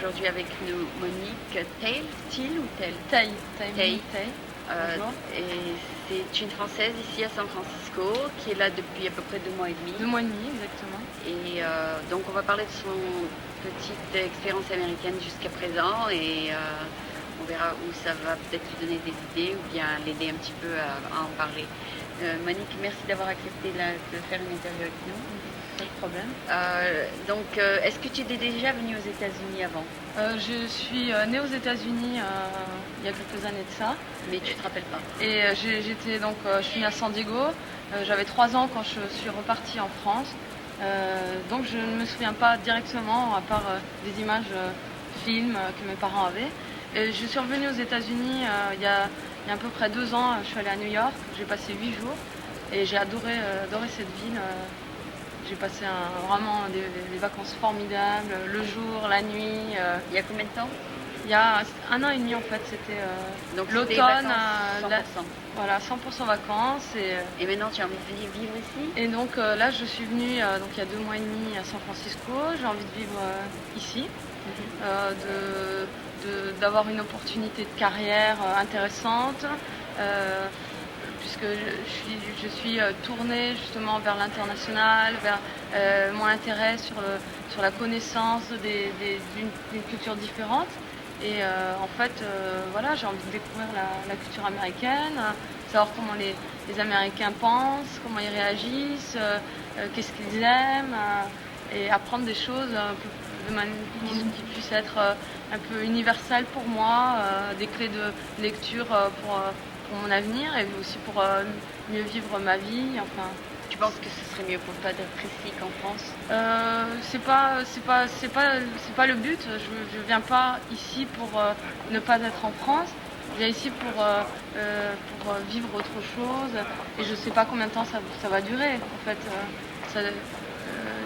aujourd'hui avec nous Monique Thiel ou Tel Tay. Bonjour. Et c'est une Française ici à San Francisco qui est là depuis à peu près 2 mois et demi. 2 mois et demi, exactement. Et donc on va parler de son petite expérience américaine jusqu'à présent et on verra où ça va peut-être lui donner des idées ou bien l'aider un petit peu à en parler. Monique, merci d'avoir accepté de faire une interview avec nous. Pas de problème. Donc, est-ce que tu étais déjà venue aux États-Unis avant? Je suis née aux États-Unis il y a quelques années de ça. Mais tu te rappelles pas? Et je suis née à San Diego. J'avais 3 ans quand je suis repartie en France. Donc je ne me souviens pas directement, à part des images films que mes parents avaient. Et je suis revenue aux États-Unis il y a à peu près 2 ans. Je suis allée à New York. J'ai passé 8 jours et j'ai adoré cette ville. J'ai passé vraiment des vacances formidables, le jour, la nuit. Il y a combien de temps? Il y a 1 an et demi en fait, c'était l'automne. 100%. Voilà, 100% vacances. Et maintenant tu as envie de venir vivre ici? Et donc là je suis venue donc, il y a 2 mois et demi à San Francisco. J'ai envie de vivre ici, d'avoir une opportunité de carrière intéressante. Puisque je suis tournée justement vers l'international, vers mon intérêt sur la connaissance d'une culture différente. Et en fait, voilà, j'ai envie de découvrir la culture américaine, savoir comment les Américains pensent, comment ils réagissent, qu'est-ce qu'ils aiment, et apprendre des choses qui puissent être un peu universelles pour moi, des clés de lecture pour mon avenir et aussi pour mieux vivre ma vie. Enfin, tu penses que ce serait mieux pour toi d'être ici qu'en France? C'est pas le but. Je viens pas ici pour ne pas être en France. Je viens ici pour vivre autre chose et je sais pas combien de temps ça va durer. En fait,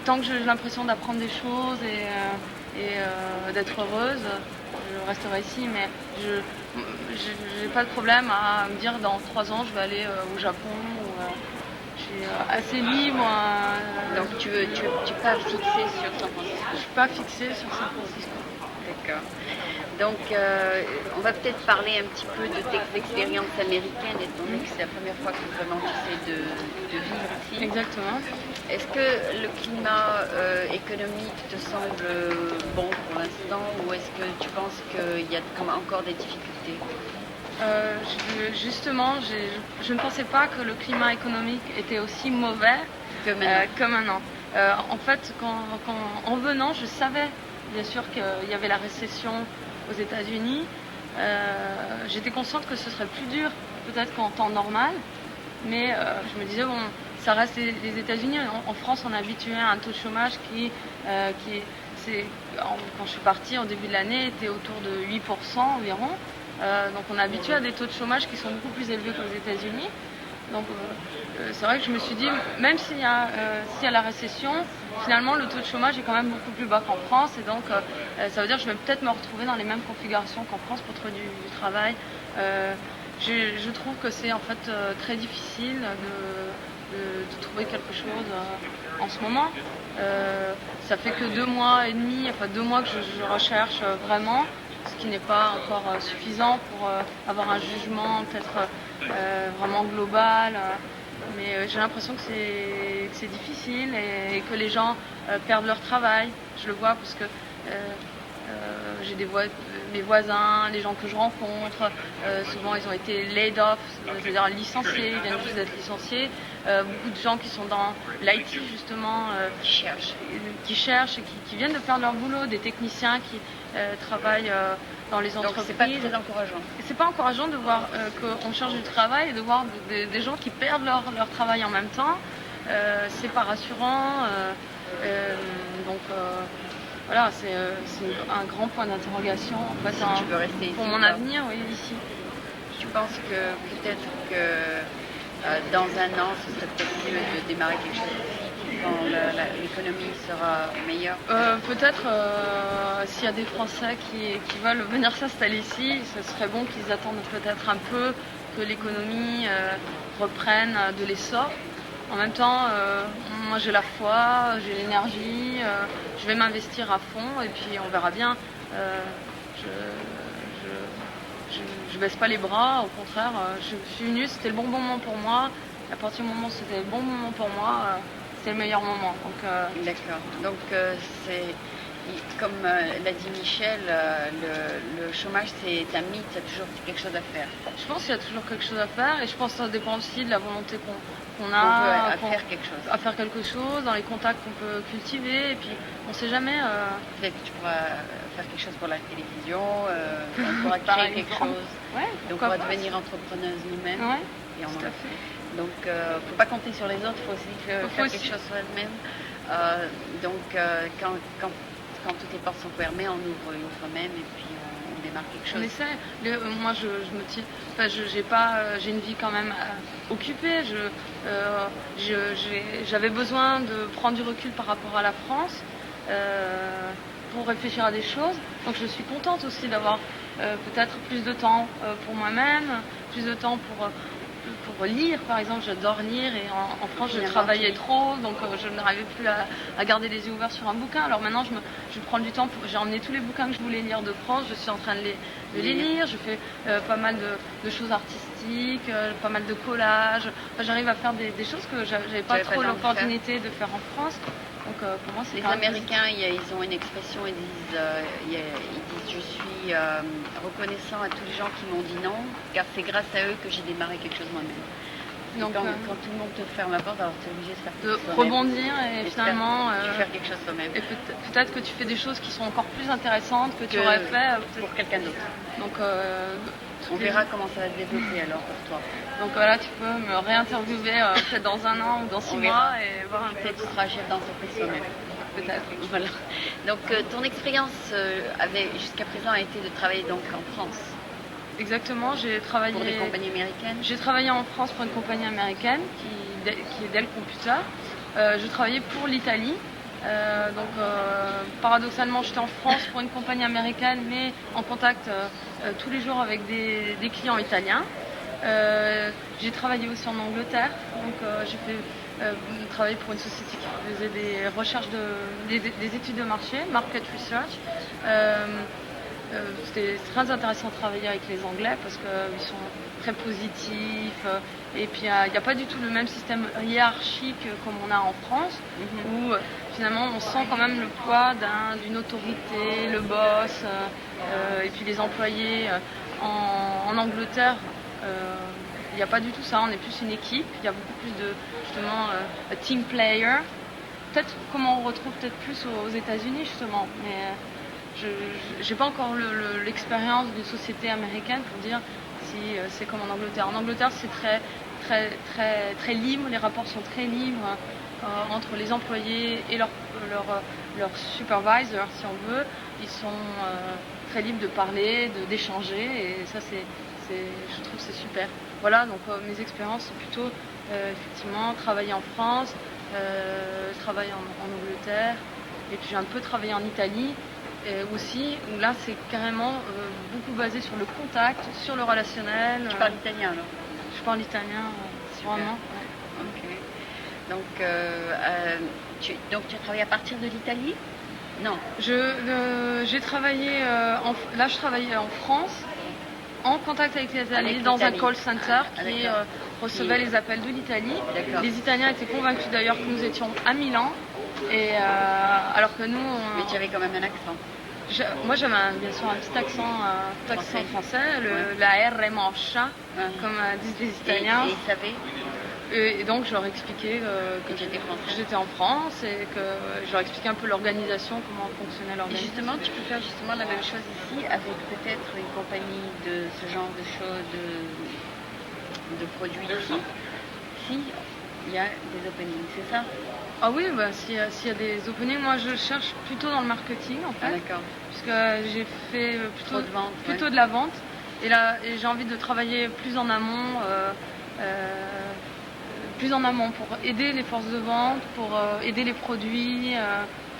tant que j'ai l'impression d'apprendre des choses et d'être heureuse, je resterai ici, mais je n'ai pas de problème à me dire dans 3 ans je vais aller au Japon. Je suis assez libre. Donc tu n'es pas fixée sur San Francisco? Je ne suis pas fixée sur San Francisco. D'accord. Donc on va peut-être parler un petit peu de tes expériences américaines, étant donné que c'est la première fois que vraiment tu essaies de vivre ici. Exactement. Est-ce que le climat économique te semble bon pour l'instant ou est-ce que tu penses qu'il y a encore des difficultés? Justement, je ne pensais pas que le climat économique était aussi mauvais que maintenant. En fait, en venant, je savais bien sûr qu'il y avait la récession aux États-Unis. J'étais consciente que ce serait plus dur peut-être qu'en temps normal, mais je me disais bon, ça reste les États-Unis. En France, on est habitué à un taux de chômage quand je suis partie en début de l'année, était autour de 8% environ. Donc on est habitué à des taux de chômage qui sont beaucoup plus élevés qu'aux États-Unis. Donc c'est vrai que je me suis dit, même s'il y a la récession, finalement le taux de chômage est quand même beaucoup plus bas qu'en France. Et donc ça veut dire que je vais peut-être me retrouver dans les mêmes configurations qu'en France pour trouver du travail. Je trouve que c'est en fait très difficile de trouver quelque chose en ce moment. Ça fait que 2 mois et demi, enfin 2 mois que je recherche vraiment, ce qui n'est pas encore suffisant pour avoir un jugement peut-être vraiment global. Mais j'ai l'impression que c'est difficile et que les gens perdent leur travail. Je le vois parce que j'ai mes voisins, les gens que je rencontre, souvent ils ont été laid off, c'est-à-dire licenciés, ils viennent juste d'être licenciés. Beaucoup de gens qui sont dans l'IT justement, qui cherchent et qui viennent de perdre leur boulot, des techniciens qui travaillent dans les entreprises. Donc c'est pas très encourageant. C'est pas encourageant de voir qu'on cherche du travail et de voir des gens qui perdent leur travail en même temps. C'est pas rassurant. Donc voilà, c'est un grand point d'interrogation en fait, tu veux rester ici, pour mon avenir, oui, ici. Tu penses que peut-être que dans 1 an, ce serait peut-être mieux de démarrer quelque chose ici quand l'économie sera meilleure? Peut-être s'il y a des Français qui veulent venir s'installer ici, ce serait bon qu'ils attendent peut-être un peu que l'économie reprenne de l'essor. En même temps, moi j'ai la foi, j'ai l'énergie, je vais m'investir à fond et puis on verra bien. Je, je baisse pas les bras, au contraire, je suis venue, c'était le bon moment pour moi. À partir du moment où c'était le bon moment pour moi, c'était le meilleur moment. D'accord. Donc c'est comme l'a dit Michel, le chômage c'est un mythe, il y a toujours quelque chose à faire. Je pense qu'il y a toujours quelque chose à faire et je pense que ça dépend aussi de la volonté qu'on a à faire quelque chose. À faire quelque chose, dans les contacts qu'on peut cultiver et puis on sait jamais. Peut-être que tu pourras faire quelque chose pour la télévision, on pourra créer quelque chose. Ouais, et on pourra devenir entrepreneuse nous-mêmes. Ouais, et on tout à fait. Donc faut pas compter sur les autres, il faut aussi faire quelque chose soi-même. Quand toutes les portes sont fermées, on ouvre une soi-même et puis on démarre quelque chose. On essaie. Moi, je me tiens. Enfin, j'ai une vie quand même occupée. J'avais besoin de prendre du recul par rapport à la France pour réfléchir à des choses. Donc, je suis contente aussi d'avoir peut-être plus de temps pour moi-même, plus de temps pour lire, par exemple. J'adore lire et en France je travaillais trop, donc je n'arrivais plus à garder les yeux ouverts sur un bouquin. Alors maintenant je prends du temps, j'ai emmené tous les bouquins que je voulais lire de France, je suis en train de les lire, je fais pas mal de choses artistiques, pas mal de collages. Enfin, j'arrive à faire des choses que j'avais pas trop l'opportunité de faire en France. Donc pour moi c'est les Américains, ils ont une expression, ils disent je suis reconnaissant à tous les gens qui m'ont dit non, car c'est grâce à eux que j'ai démarré quelque chose moi-même. Donc quand tout le monde te ferme la porte, alors tu es obligé de faire quelque chose de rebondir et finalement faire quelque chose toi-même. Et peut-être que tu fais des choses qui sont encore plus intéressantes que tu aurais fait pour quelqu'un d'autre. Donc on verra comment ça va se développer alors pour toi. Donc voilà, tu peux me réinterviewer peut-être dans un an ou dans 6 mois et voir un peu. Peut-être tu seras chef d'entreprise toi-même. Peut-être. Voilà. Donc ton expérience jusqu'à présent a été de travailler donc en France. Exactement, j'ai travaillé pour des compagnies américaines. J'ai travaillé en France pour une compagnie américaine qui est Dell Computer. Je travaillais pour l'Italie. Paradoxalement, j'étais en France pour une compagnie américaine, mais en contact tous les jours avec des clients italiens. J'ai travaillé aussi en Angleterre, donc j'ai travaillé pour une société qui faisait des recherches, des études de marché, market research. C'était très intéressant de travailler avec les Anglais parce qu'ils sont très positifs et puis il n'y a pas du tout le même système hiérarchique comme on a en France où finalement on sent quand même le poids d'une autorité, le boss et puis les employés. En Angleterre, il n'y a pas du tout ça, on est plus une équipe, il y a beaucoup plus de justement team player. Peut-être comme on retrouve peut-être plus aux États-Unis justement, mais je n'ai pas encore l'expérience d'une société américaine pour dire si c'est comme en Angleterre. En Angleterre, c'est très libre, les rapports sont très libres entre les employés et leur supervisor, si on veut. Ils sont très libres de parler, d'échanger, et ça, je trouve que c'est super. Voilà, donc mes expériences, c'est plutôt effectivement travailler en France, travailler en Angleterre, et puis j'ai un peu travaillé en Italie. Aussi, où là c'est carrément beaucoup basé sur le contact, sur le relationnel. Tu parles italien alors? Je parle italien, vraiment. Ouais. Ok. Donc tu as travaillé à partir de l'Italie? Non. J'ai travaillé, je travaillais en France, en contact avec les Italiens, dans un call center qui recevait les appels de l'Italie. Les Italiens étaient convaincus d'ailleurs que nous étions à Milan. Et alors que nous... Mais tu avais quand même un accent. Moi j'avais bien sûr un petit accent français, la R est mancha, comme disent les Italiens. Et ils savaient. Et donc je leur expliquais que j'étais en France et que je leur expliquais un peu l'organisation, comment fonctionnait l'organisation. Et justement, tu peux faire justement la même chose ici avec peut-être une compagnie de ce genre de choses, de produits ici. Si il y a des openings, c'est ça? Ah oui, s'il y a des openings, moi je cherche plutôt dans le marketing en fait. Ah, d'accord. Puisque j'ai fait plutôt de la vente. Et là, j'ai envie de travailler plus en amont pour aider les forces de vente, pour aider les produits,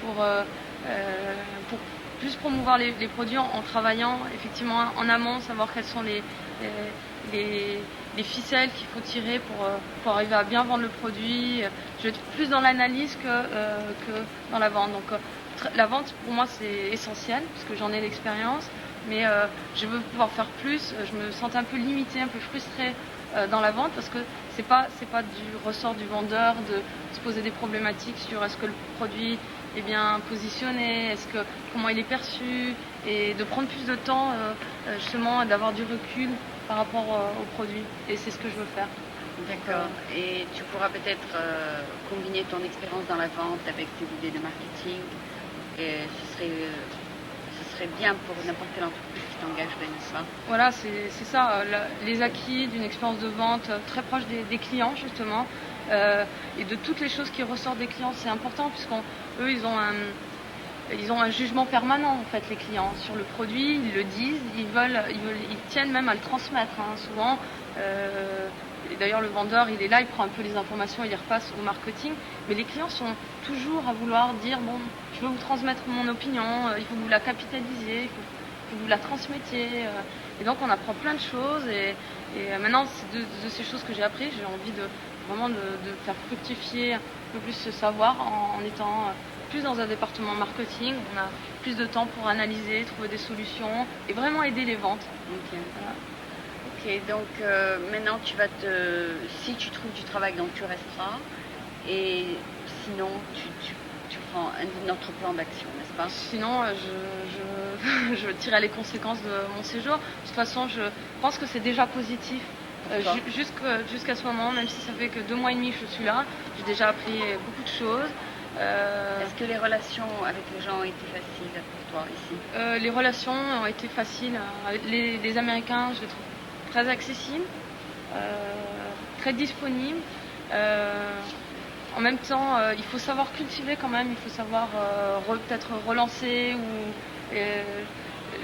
pour plus promouvoir les produits en travaillant effectivement en amont, savoir quels sont les les ficelles qu'il faut tirer pour arriver à bien vendre le produit. Je vais être plus dans l'analyse que dans la vente. Donc la vente pour moi c'est essentiel parce que j'en ai l'expérience, mais je veux pouvoir faire plus. Je me sens un peu limitée, un peu frustrée dans la vente parce que c'est pas du ressort du vendeur de se poser des problématiques sur est-ce que le produit est bien positionné, comment il est perçu, et de prendre plus de temps justement, d'avoir du recul par rapport au produit. Et c'est ce que je veux faire. D'accord. Et tu pourras peut-être combiner ton expérience dans la vente avec tes idées de marketing. Et ce serait bien pour n'importe quelle entreprise qui t'engagerait, n'est-ce pas? Voilà, c'est ça, les acquis d'une expérience de vente très proche des clients justement, et de toutes les choses qui ressortent des clients. C'est important puisqu'eux ils ont un jugement permanent en fait, les clients, sur le produit. Ils le disent, ils tiennent même à le transmettre, hein, souvent. Et d'ailleurs le vendeur il est là, il prend un peu les informations, il les repasse au marketing, mais les clients sont toujours à vouloir dire bon, je veux vous transmettre mon opinion, il faut que vous la capitalisiez, il faut que vous la transmettiez, et donc on apprend plein de choses, et maintenant c'est de ces choses que j'ai appris, j'ai envie vraiment de faire fructifier un peu plus ce savoir en étant plus dans un département marketing. On a plus de temps pour analyser, trouver des solutions et vraiment aider les ventes. Okay. Voilà. Ok, donc maintenant si tu trouves du travail, donc tu resteras, et sinon tu prends un autre plan d'action, n'est-ce pas? Sinon, je tirerai les conséquences de mon séjour. De toute façon, je pense que c'est déjà positif. Jusqu'à ce moment, même si ça fait que 2 mois et demi que je suis là, j'ai déjà appris beaucoup de choses. Est-ce que les relations avec les gens ont été faciles pour toi ici? Les relations ont été faciles. Les Américains, je les trouve très accessibles, très disponibles. En même temps, il faut savoir cultiver quand même, il faut savoir peut-être relancer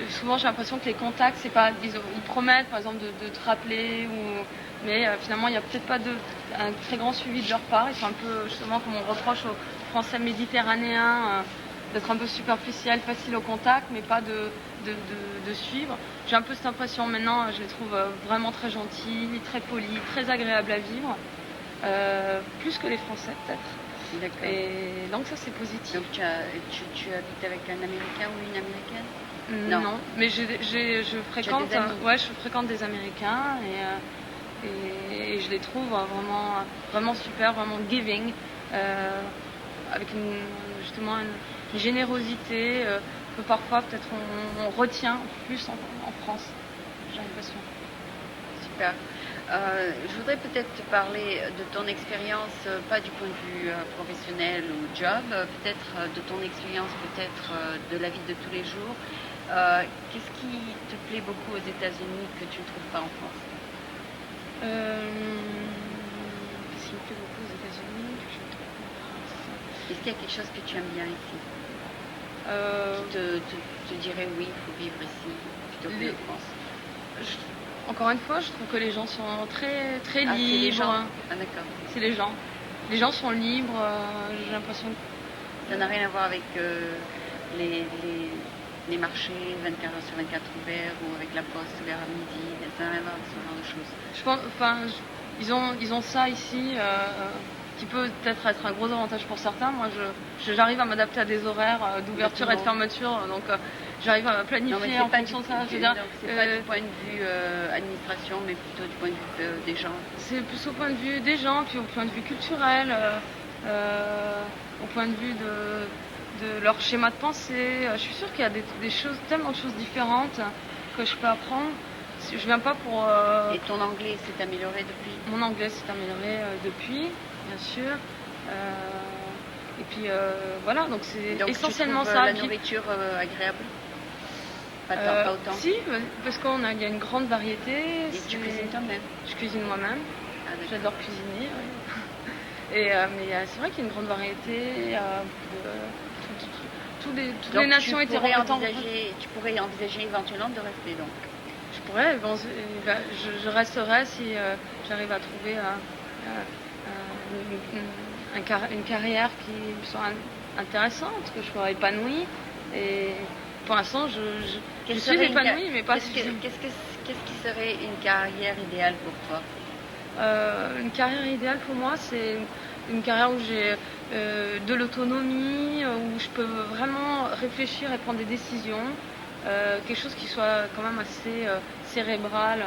souvent j'ai l'impression que les contacts, c'est pas, ils promettent par exemple de te rappeler, mais finalement il n'y a peut-être pas un très grand suivi de leur part. Ils sont un peu, justement, comme on reproche aux Français méditerranéens, d'être un peu superficiel, facile au contact, mais pas de suivre. J'ai un peu cette impression maintenant, je les trouve vraiment très gentils, très polis, très agréables à vivre, plus que les Français peut-être. D'accord. Et donc ça c'est positif. Donc tu habites avec un Américain ou une Américaine? Non, mais je fréquente des Américains, et je les trouve vraiment super, vraiment giving, avec justement une générosité que parfois peut-être on retient plus en France, j'ai l'impression. Super. Je voudrais peut-être te parler de ton expérience, pas du point de vue professionnel ou job, peut-être de ton expérience, peut-être de la vie de tous les jours. Qu'est-ce qui te plaît beaucoup aux États-Unis que tu ne trouves pas en France? Qu'est-ce qui me plaît beaucoup aux États-Unis que je ne trouve pas en France? Est-ce qu'il y a quelque chose que tu aimes bien ici? Te dirais oui, il faut vivre ici plutôt que en France. Encore une fois, je trouve que les gens sont très, très libres. C'est les gens. Ah, d'accord. C'est les gens. Les gens sont libres, j'ai l'impression que... Ça n'a rien à voir avec les marchés 24 heures sur 24 ouverts, ou avec la poste ouverte à midi. Ça n'a rien à voir avec ce genre de choses. Je pense, ils ont ça ici, qui peut peut-être être un gros avantage pour certains. Moi, j'arrive à m'adapter à des horaires d'ouverture et de fermeture, donc j'arrive à planifier en fonction de ça. C'est pas du point de vue administration, mais plutôt du point de vue des gens. C'est plus au point de vue des gens, puis au point de vue culturel, au point de vue de leur schéma de pensée. Je suis sûre qu'il y a des choses, tellement de choses différentes que je peux apprendre. Je viens pas pour... Et ton anglais s'est amélioré depuis? Mon anglais s'est amélioré depuis, bien sûr. Et puis voilà, donc c'est essentiellement ça. La nourriture agréable? Pas autant? Si, parce qu'il y a une grande variété. Et tu cuisines toi-même? Je cuisine moi-même. J'adore cuisiner. Oui. Mais c'est vrai qu'il y a une grande variété. Toutes les nations étaient représentées. Tu pourrais envisager éventuellement de rester donc? Je pourrais, je resterai si j'arrive à trouver une carrière qui soit intéressante, que je sois épanouie. Et pour l'instant, je suis épanouie, mais pas suffisamment. Qu'est-ce qui serait une carrière idéale pour toi? Une carrière idéale pour moi, c'est une carrière où j'ai de l'autonomie, où je peux vraiment réfléchir et prendre des décisions. Quelque chose qui soit quand même assez cérébral,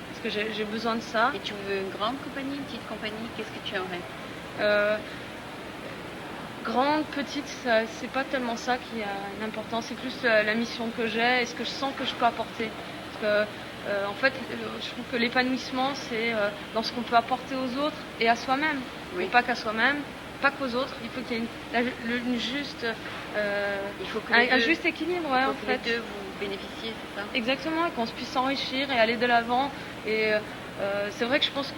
parce que j'ai besoin de ça. Et tu veux une grande compagnie, une petite compagnie? Qu'est-ce que tu aimerais? Grande, petite, c'est pas tellement ça qui a une importance, c'est plus la mission que j'ai et ce que je sens que je peux apporter. Parce que, en fait, je trouve que l'épanouissement, c'est dans ce qu'on peut apporter aux autres et à soi-même. Oui. Et pas qu'à soi-même, pas qu'aux autres. Il faut qu'il y ait une juste, Il faut que un juste équilibre, ouais, il faut en que fait. les deux vous bénéficiez, c'est ça? Exactement, et qu'on se puisse s'enrichir et aller de l'avant. Et c'est vrai que je pense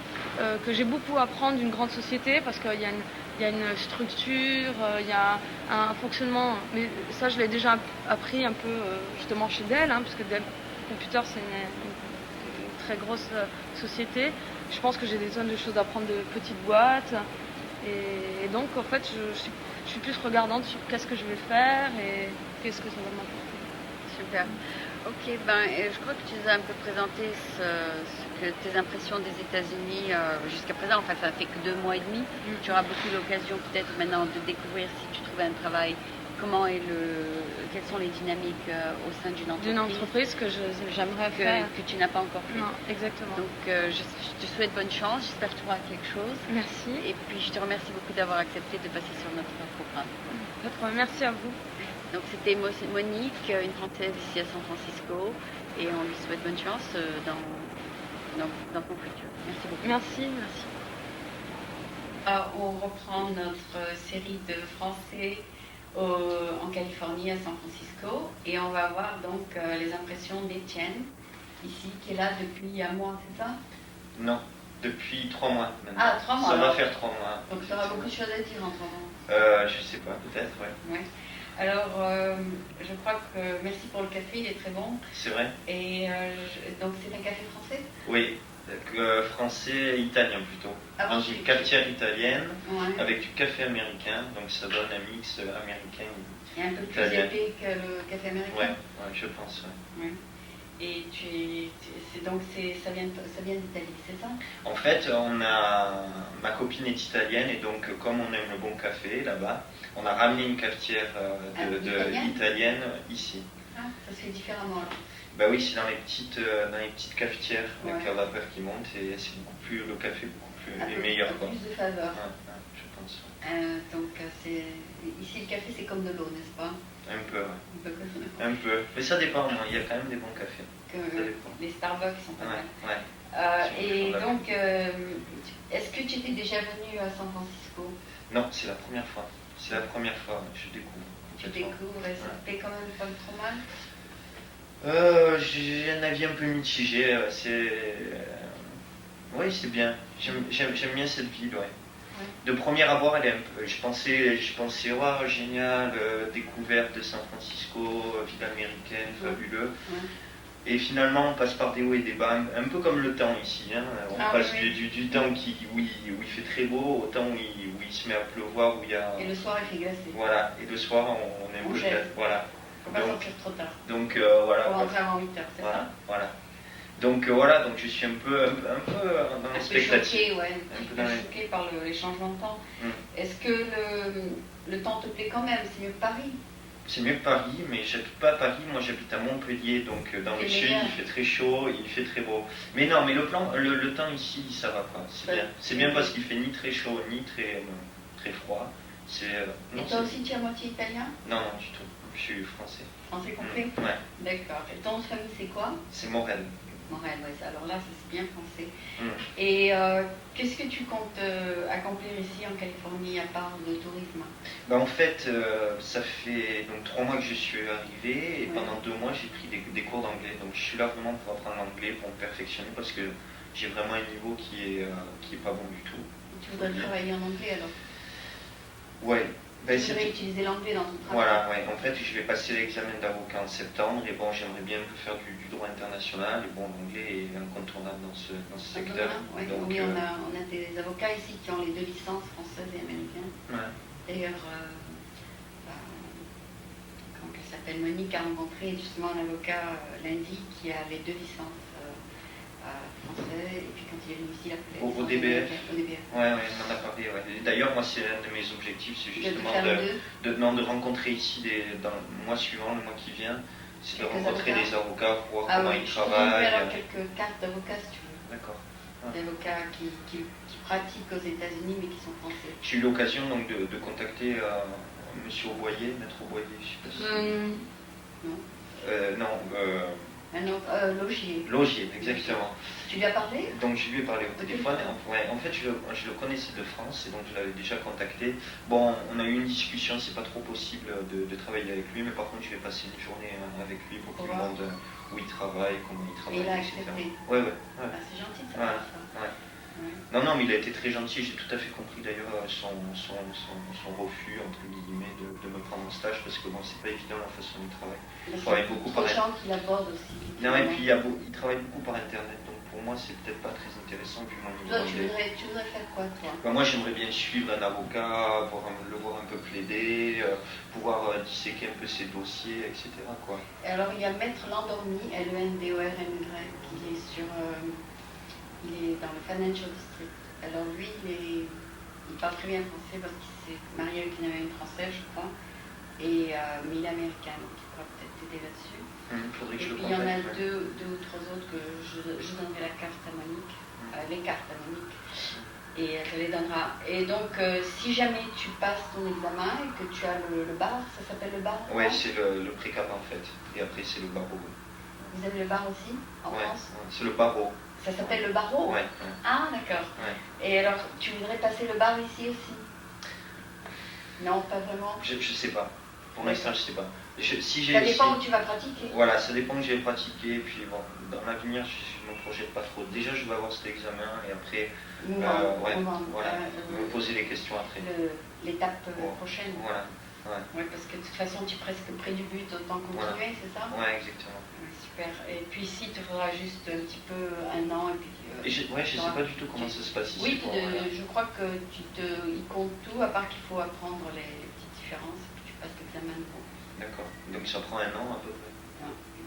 que j'ai beaucoup à apprendre d'une grande société parce qu'il y a une structure, il y a un fonctionnement. Mais ça, je l'ai déjà appris un peu justement chez Dell, hein, parce que Dell Computer, c'est une très grosse société. Je pense que j'ai des tonnes de choses à apprendre de petites boîtes. Et donc, en fait, je suis plus regardante sur qu'est-ce que je vais faire et qu'est-ce que ça va m'apporter. Super. Ok, je crois que tu nous as un peu présenté tes impressions des États-Unis jusqu'à présent. Enfin, ça fait que 2 mois et demi. Tu auras beaucoup l'occasion peut-être maintenant de découvrir si tu trouves un travail. Quelles sont les dynamiques au sein d'une entreprise? D'une entreprise que j'aimerais faire. Que tu n'as pas encore fait. Non, exactement. Donc, je te souhaite bonne chance. J'espère que tu auras quelque chose. Merci. Et puis, je te remercie beaucoup d'avoir accepté de passer sur notre programme. Pas de problème. Merci à vous. Donc c'était Monique, une Française ici à San Francisco, et on lui souhaite bonne chance dans ton futur. Merci beaucoup. Merci, merci. On reprend notre série de Français en Californie, à San Francisco, et on va voir donc les impressions d'Étienne, ici, qui est là depuis un mois, c'est ça? Non, depuis 3 mois maintenant. Ah, 3 mois. Ça va faire 3 mois. Donc tu auras beaucoup de choses à dire en ce moment. Je sais pas, peut-être, ouais. Ouais. Alors, je crois que merci pour le café, il est très bon. C'est vrai. Et donc c'est un café français? Oui, français et italien plutôt. Ah, dans oui, une cafetière italienne, ouais. avec du café américain, donc ça donne un mix américain. Et un peu plus italien. épais que le café américain? Ouais, je pense. Ouais. Ouais. Et ça vient d'Italie, c'est ça? En fait, ma copine est italienne et donc comme on aime le bon café là-bas, on a ramené une cafetière italienne ici. Ah, ça se fait différemment alors. Bah oui, c'est dans les petites cafetières avec la vapeur qui monte et c'est le café est beaucoup plus meilleur. Plus de faveur. Ouais, je pense. Donc ici le café c'est comme de l'eau, n'est-ce pas? Un peu, ouais. Un peu comme Un peu. Mais ça dépend, il y a quand même des bons cafés. les Starbucks sont pas mal. Ouais. Et donc, est-ce que tu étais déjà venu à San Francisco? Non, c'est la première fois. C'est la première fois, je découvre. Tu découvres et ça te fait quand même pas trop mal? J'ai un avis un peu mitigé. Oui, c'est bien. J'aime bien cette ville, ouais. De premier abord, je pensais, waouh, génial, découverte de San Francisco, ville américaine, fabuleux. Ouais. Et finalement, on passe par des hauts et des bas, un peu comme le temps ici. Hein. On passe du temps où il fait très beau au temps où il se met à pleuvoir, où il y a... Et le soir, il fait glacer. Voilà, et le soir, on aime le gel. Voilà. Faut pas sortir trop tard. Donc, voilà. Faut rentrer avant 8h, c'est ça? Voilà. Donc je suis un peu dans l'expectative. Un peu choqué par les changements de temps. Est-ce que le temps te plaît quand même? C'est mieux que Paris? C'est mieux que Paris, mais j'habite pas à Paris, moi j'habite à Montpellier, donc dans le sud il fait très chaud, il fait très beau. Mais non, mais le temps ici, ça va pas, c'est bien. C'est bien parce qu'il fait ni très chaud, ni très froid. Et toi aussi tu es à moitié italien? Non, du tout, je suis français. Français complet? Ouais. D'accord. Et ton famille c'est quoi? C'est Morel. Morel, oui. Alors là, c'est bien français. Et qu'est-ce que tu comptes accomplir ici en Californie à part le tourisme? En fait, ça fait donc 3 mois que je suis arrivé et pendant 2 mois j'ai pris des cours d'anglais. Donc je suis là vraiment pour apprendre l'anglais, pour me perfectionner parce que j'ai vraiment un niveau qui est pas bon du tout. Tu voudrais travailler en anglais alors? Ouais. Tu voudrais utiliser l'anglais dans ton travail? Voilà, ouais. En fait, je vais passer l'examen d'avocat en septembre et bon, j'aimerais bien faire du droit international et bon, l'anglais est incontournable dans ce secteur. Donc, oui, on a des avocats ici qui ont les 2 licences françaises et américaines. Ouais. D'ailleurs, comment elle s'appelle, Monique a rencontré justement un avocat lundi qui a les 2 licences français, et puis quand il est venu ici, il a fait Au DBF. Au DBF. Ouais, on en a parlé. Ouais. D'ailleurs, moi, c'est un de mes objectifs, c'est justement de rencontrer ici, dans le mois suivant, le mois qui vient, c'est de rencontrer des avocats, voir comment ils travaillent. Je peux quelques cartes d'avocats si tu veux. D'accord. Des avocats qui pratiquent aux États-Unis mais qui sont français. J'ai eu l'occasion donc de contacter Monsieur Auboyer, Maître Auboyer, je sais pas si. Non. Logier. Logier, exactement. Tu lui as parlé? Donc je lui ai parlé au téléphone. En fait, je le connaissais de France et donc je l'avais déjà contacté. Bon, on a eu une discussion, c'est pas trop possible de travailler avec lui, mais par contre, je vais passer une journée avec lui pour qu'il me montre où il travaille, comment il travaille, et il a etc. accepté. Ouais. Ah, c'est gentil de savoir ça. Ouais. Non, mais il a été très gentil, j'ai tout à fait compris d'ailleurs son refus, entre guillemets, de me prendre en stage, parce que bon, c'est pas évident la façon dont il travaille. Il travaille beaucoup par Internet. Qu'il aborde aussi. Non, et puis il travaille beaucoup par Internet, donc pour moi c'est peut-être pas très intéressant vu mon niveau. Toi, tu voudrais faire quoi, toi? Moi j'aimerais bien suivre un avocat, le voir un peu plaider, pouvoir disséquer un peu ses dossiers, etc. Quoi. Et alors il y a Maître Landormy, Lendormy, qui est sur... il est dans le Financial District. Alors lui, il parle très bien français parce qu'il s'est marié avec une américaine française, je crois. Mais il est américain, donc il pourra peut-être t'aider là-dessus. Faudrait que et je le puis il y en a contacte, deux ou trois autres que je donnerai la carte à Monique, les cartes à Monique, et elle te les donnera. Et donc, si jamais tu passes ton examen et que tu as le bar, ça s'appelle le bar? Oui, c'est le précap en fait, et après c'est le barreau. Vous avez le bar aussi en France? C'est le barreau. Ça s'appelle le barreau? Ouais. Ah, d'accord. Ouais. Et alors, tu voudrais passer le bar ici aussi? Non, pas vraiment? Je sais pas. Pour l'instant, je sais pas. Ça dépend où tu vas pratiquer. Voilà, ça dépend où je vais pratiquer. Puis bon, dans l'avenir, je ne me projette pas trop. Déjà, je vais avoir cet examen et après, me poser les questions après. L'étape prochaine. Voilà. Ouais, parce que de toute façon, tu es presque près du but, autant continuer, c'est ça? Ouais, exactement. Super. Et puis ici, il te faudra juste un petit peu un an. Et puis, je ne sais pas du tout comment ça se passe ici. Oui, je crois que il compte tout, à part qu'il faut apprendre les petites différences, et puis tu passes l'examen. D'accord. Donc ça prend un an à peu près.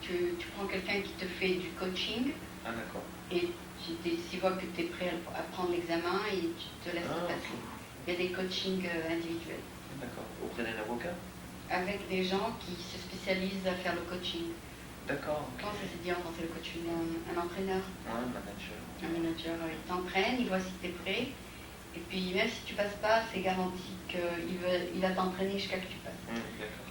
Tu prends quelqu'un qui te fait du coaching. Ah, d'accord. Et tu vois que tu es prêt à prendre l'examen et tu te laisses passer. Okay. Il y a des coachings individuels. D'accord. Auprès d'un avocat? Avec des gens qui se spécialisent à faire le coaching. D'accord. Comment ça se dit en français le coaching? Un entraîneur? Ouais, un manager. Un manager, il t'entraîne, il voit si tu es prêt. Et puis même si tu passes pas, c'est garanti qu'il va t'entraîner jusqu'à ce que tu passes. D'accord.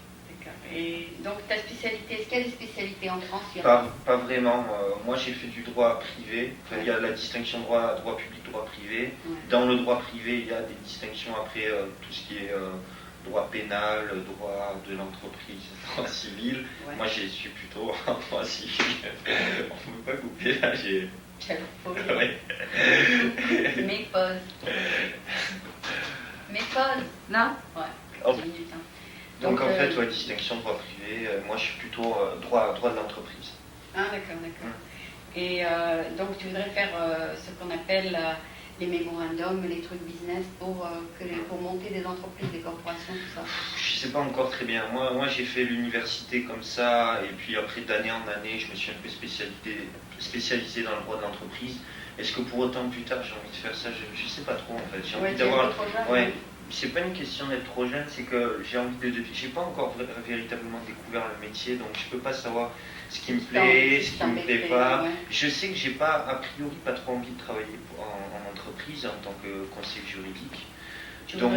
Et donc ta spécialité, est-ce qu'il y a des spécialités en France? Pas vraiment. Moi j'ai fait du droit privé. Enfin, il y a la distinction droit public, droit privé. Ouais. Dans le droit privé, il y a des distinctions après tout ce qui est droit pénal, droit de l'entreprise, droit civil. Ouais. Moi je suis plutôt en droit civil. On ne peut pas couper là, j'ai... Mes pauses. Non? Ouais. Oh. Donc en fait, distinction droit privé, moi je suis plutôt droit de l'entreprise. Ah d'accord. Et donc tu voudrais faire ce qu'on appelle les mémorandums, les trucs business pour monter des entreprises, des corporations, tout ça? Je ne sais pas encore très bien. Moi j'ai fait l'université comme ça, et puis après d'année en année, je me suis un peu spécialisé dans le droit de l'entreprise. Est-ce que pour autant plus tard j'ai envie de faire ça? Je ne sais pas trop en fait. J'ai envie d'avoir... C'est pas une question d'être trop jeune, c'est que j'ai envie de... J'ai pas encore véritablement découvert le métier, donc je peux pas savoir ce qui me plaît, ce qui me plaît pas. Ouais. Je sais que j'ai pas, a priori, pas trop envie de travailler en entreprise en tant que conseiller juridique. Donc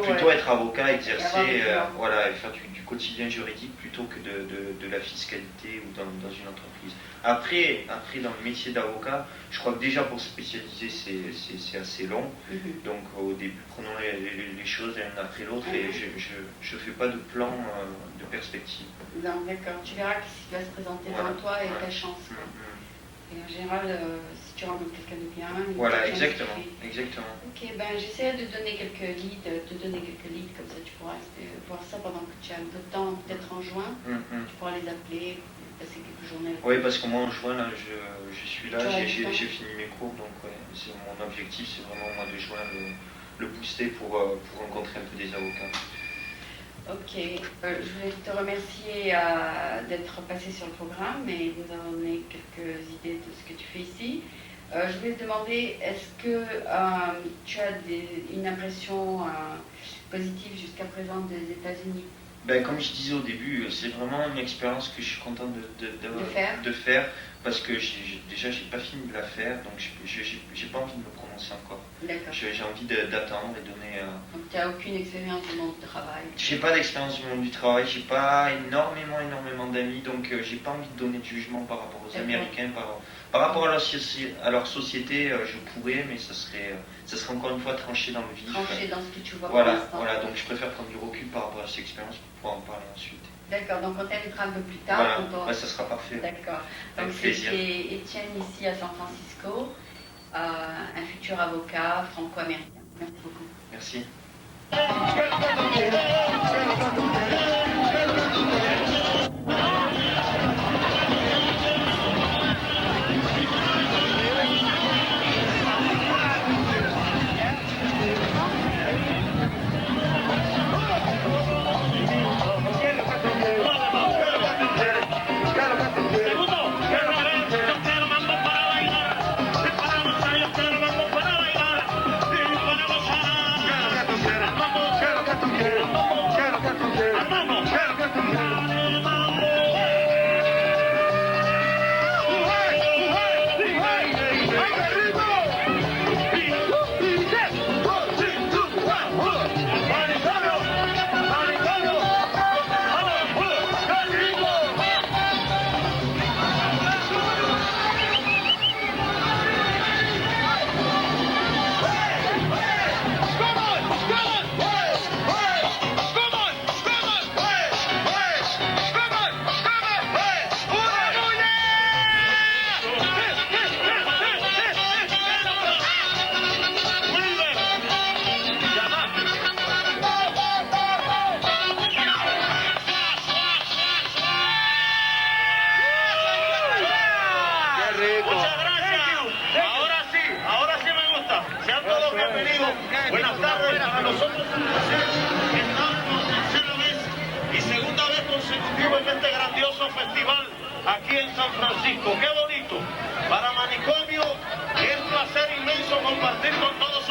plutôt être avocat, exercer, et faire du quotidien juridique plutôt que de la fiscalité ou dans une entreprise. Après, dans le métier d'avocat, je crois que déjà pour se spécialiser, c'est assez long. Donc au début, prenons les choses l'une après l'autre et je ne fais pas de plan de perspective. Non, d'accord. Tu verras ce qui va se présenter devant toi et ta chance. Et en général, si tu rencontres quelqu'un de bien... Voilà, exactement. Ok, j'essaierai de donner quelques leads, comme ça tu pourras voir ça pendant que tu as un peu de temps, peut-être en juin. Tu pourras les appeler, passer quelques journées. Oui, parce que moi en juin, là, je suis là, j'ai fini mes cours, donc c'est mon objectif, c'est vraiment au mois de juin le booster pour rencontrer un peu des avocats. Ok, je voulais te remercier d'être passé sur le programme et de nous avoir donné quelques idées de ce que tu fais ici. Je voulais te demander, est-ce que tu as une impression positive jusqu'à présent des États-Unis? Ben, comme je disais au début, c'est vraiment une expérience que je suis content de faire parce que déjà j'ai pas fini de la faire, donc j'ai pas envie de me prononcer encore. D'accord. J'ai envie d'attendre et donner. Donc tu n'as aucune expérience du monde du travail? J'ai pas d'expérience du monde du travail, j'ai pas énormément d'amis, donc j'ai pas envie de donner de jugement par rapport aux Américains, par rapport à leur société, je pourrais, mais ça serait encore une fois tranché dans le vif. Tranché dans ce que tu vois voilà, donc je préfère prendre du recul par rapport à cette expérience pour pouvoir en parler ensuite. D'accord, donc on t'invitera un peu plus tard. Voilà, ouais, ça sera parfait. D'accord. Donc c'était Étienne ici à San Francisco, un futur avocat franco-américain. Merci beaucoup. Merci. Buenas tardes, para nosotros es un placer estarnos tercera vez y segunda vez consecutiva en este grandioso festival aquí en San Francisco. ¡Qué bonito! Para Manicomio es un placer inmenso compartir con todos